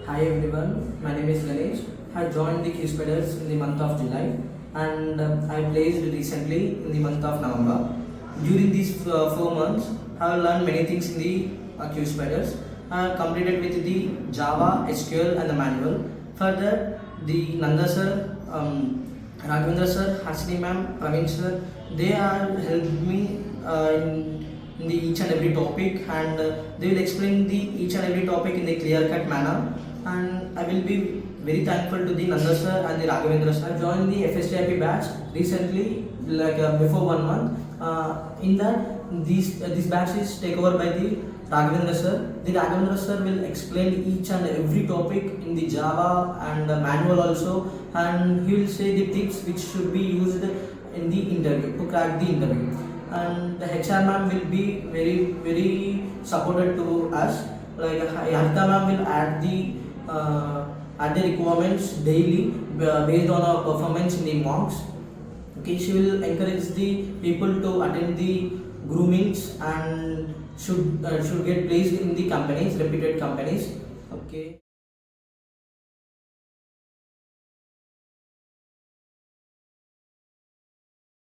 Hi everyone, my name is Ganesh. I joined the Qspiders in the month of July and I placed recently in the month of November. During these 4 months, I have learned many things in the Qspiders. I have completed with the Java, SQL and the manual. Further, the Nanda sir, Raghavendra sir, Hasini ma'am, Praveen sir, they are helped me in the each and every topic, and they will explain the each and every topic in a clear cut manner, and I will be very thankful to the Nanda sir and the Raghavendra sir. I joined the FSTIP batch recently, like before 1 month. In that, this batch is taken over by the Raghavendra sir. The Raghavendra sir will explain each and every topic in the Java and the manual also, and he will say the tips which should be used in the interview to crack the interview. And the HR ma'am will be very supported to us. Like Harita ma'am will add the requirements daily based on our performance in the mocks. Okay, she will encourage the people to attend the groomings and should get placed in the companies, reputed companies. Okay.